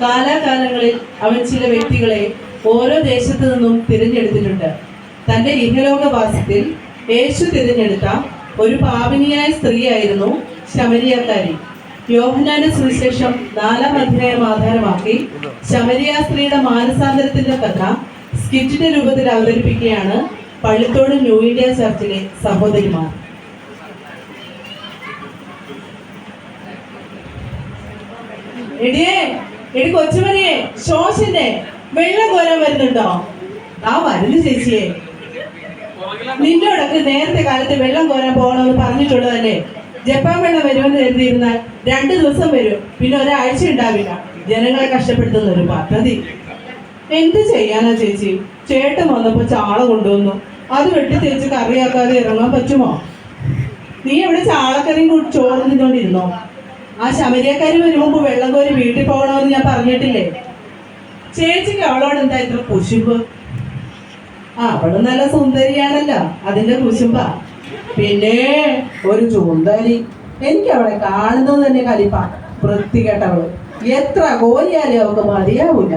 കാലാകാലങ്ങളിൽ അവൻ ചില വ്യക്തികളെ ഓരോ ദേശത്തു നിന്നും തിരഞ്ഞെടുത്തിട്ടുണ്ട്. തന്റെ ഇഹലോകവാസത്തിൽ യേശു തിരഞ്ഞെടുത്ത ഒരു പാപിനിയായ സ്ത്രീയായിരുന്നു ശമരിയാക്കാരി. യോഹന്നാന്റെ സുവിശേഷം 4-ാം അധ്യായം ആധാരമാക്കി ശമരിയ സ്ത്രീയുടെ മാനസാന്തരത്തിന്റെ കഥ സ്കിറ്റിന്റെ രൂപത്തിൽ അവതരിപ്പിക്കുകയാണ് പള്ളിത്തോട് ന്യൂ ഇന്ത്യ ചർച്ചിലെ സഹോദരിമാർ. എടി കൊച്ചുമണിയെ, ശോശന്റെ വെള്ളം കോരാൻ വരുന്നുണ്ടോ? ആ വരുന്നു ചേച്ചിയെ. നിന്നോടൊക്കെ നേരത്തെ കാലത്ത് വെള്ളം കോരാൻ പോകണമെന്ന് പറഞ്ഞിട്ടുള്ളതല്ലേ? ജപ്പാൻ വെള്ളം വരുമെന്ന് കരുതിയിരുന്നാൽ 2 ദിവസം വരും, പിന്നെ ഒരാഴ്ച ഉണ്ടാവില്ല. ജനങ്ങളെ കഷ്ടപ്പെടുത്തുന്ന ഒരു പദ്ധതി. എന്ത് ചെയ്യാനാ ചേച്ചി? ചേട്ടൻ വന്നപ്പോ ചാള കൊണ്ടുവന്നു. അത് വെട്ടി തേച്ച് കറിയാക്കാതെ ഇറങ്ങാൻ പറ്റുമോ? നീ എവിടെ ചാളക്കറിയും കൂടി ചോറ് നിന്നോണ്ടിരുന്നോ? ആ ശമരിയക്കാരി വരുമ്പോ വെള്ളം കോരി വീട്ടിൽ പോകണമെന്ന് ഞാൻ പറഞ്ഞിട്ടില്ലേ? ചേച്ചിക്ക് അവളോട് എന്താ ഇത്ര കുശുമ്പ്? അവള് നല്ല സുന്ദരിയാണല്ലോ, അതിന്റെ കുശുമ്പ. പിന്നെ ഒരു ചൂണ്ടലി. എനിക്ക് അവളെ കാണുന്നത് തന്നെ കലിപ്പ. വൃത്തികെട്ടവള്. എത്ര കോരിയാലും അവൾക്ക് മതിയാവൂല.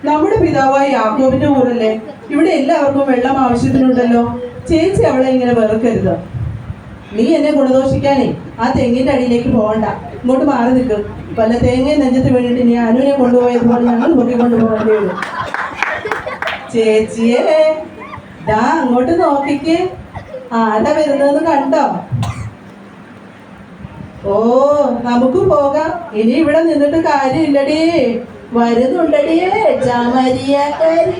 നമ്മുടെ പിതാവായ യാക്കോബിന്റെ ഊരല്ലേ? ഇവിടെ എല്ലാവർക്കും വെള്ളം ആവശ്യത്തിനുണ്ടല്ലോ. ചേച്ചി അവളെ ഇങ്ങനെ വെറുക്കരുത്. നീ എന്നെ ഗുണദോഷിക്കാനേ ആ തെങ്ങിന്റെ അടിയിലേക്ക് പോകണ്ട. ഇങ്ങോട്ട് മാറി നിൽക്കും. വല്ല തേങ്ങയും നെഞ്ചത്ത് വേണ്ടിട്ട് നീ അനുവിനെ കൊണ്ടുപോയതുപോലെ ഞങ്ങൾ നോക്കി കൊണ്ടുപോകേണ്ടി വരും. ചേച്ചിയെ ദാ അങ്ങോട്ട് നോക്കിക്ക്. ആരാ വരുന്നതെന്ന് കണ്ടോ? ഓ, നമുക്ക് പോകാം. ഇനി ഇവിടെ നിന്നിട്ട് കാര്യമില്ലടേ. വരുന്നുണ്ടടിയേ ചമരിയാക്കാരി.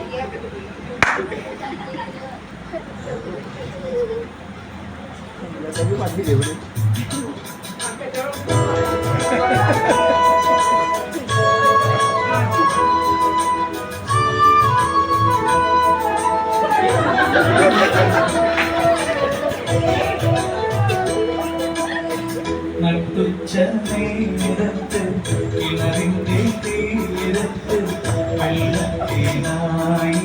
നട്ടുച്ച നേരത്ത് കിണറിന്റെ തീരത്ത് വെള്ളത്തിനായി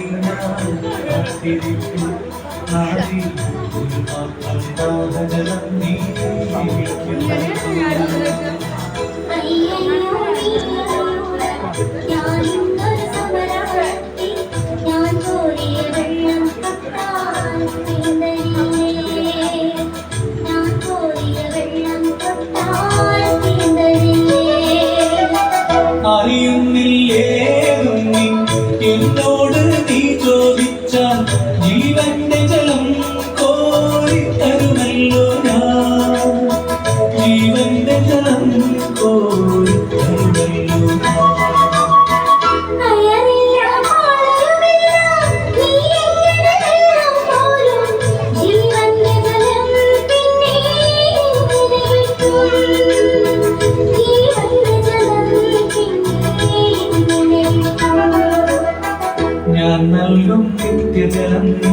കാത്തിരിക്കും. നാടി ഒരു പാത്രം ദാഹജലം നീ അറിയുന്നില്ലേതും നീ എന്നോട് നീ ചോദിച്ചാൽ ജീവന്റെ ജലം കോരി തരുമല്ലോ ഞാൻ. ജീവന്റെ ജലം കോരി തരുമല്ലോ ഞാൻ. ഞാൻ നൽകും നിത്യജലം നീ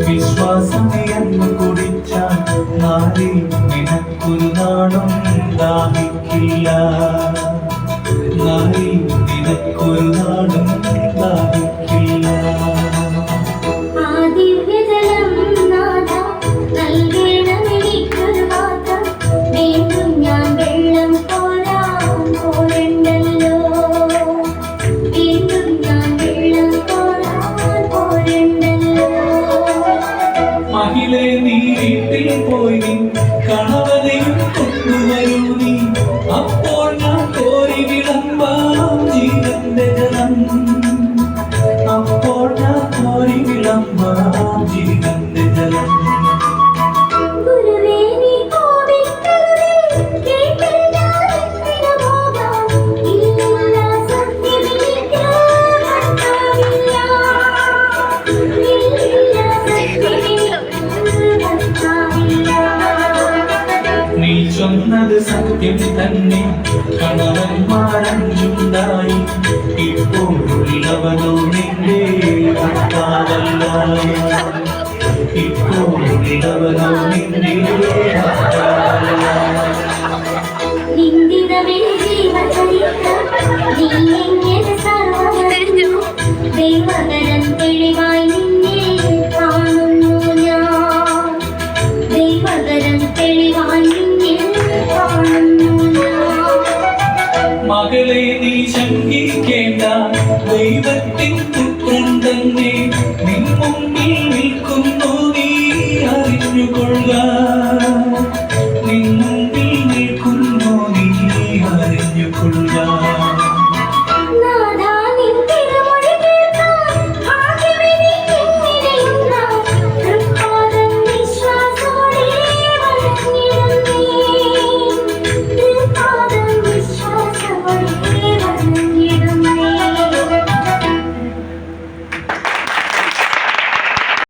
വിശ്വാസമെന്ന് കുടിച്ചാൽ നാളെ നിനക്കൊരു നാളും ദാഹിക്കില്ല. നാളെ നിനക്കൊരു നാളും ദാഹിക്കില്ല. മഹിളെ നീ വീട്ടിൽ പോയി കണവനെയും കൊണ്ടുവരൂ നീ. അപ്പോൾ ഞാൻ കോരി വിളമ്പാം ജീവന്റെ ജലം. അപ്പോൾ ഞാൻ കോരി വിളമ്പാം ജീവന്റെ ജലം. നീ ചൊന്നത് സത്യം തന്നെ. കണവന്മാരഞ്ചുണ്ടായി. ഇപ്പോഴുള്ളവനോ നിന്റെ ഭർത്താവല്ല. ഇപ്പോഴുള്ളവനോ നിന്റെ ഭർത്താവല്ല. ദൈവകരം തെളിവായി നിന്നെ കാണുന്നു ഞാൻ. ദൈവകരം തെളിവായി നിന്നെ കാണുന്നു ഞാൻ. മകളെ നീ ശങ്കിക്കേണ്ട, ദൈവത്തിൻ പുത്രൻ തന്നെ നിൻ മുമ്പിൽ നിൽക്കുന്നു, നീ അറിഞ്ഞുകൊള്ളുക.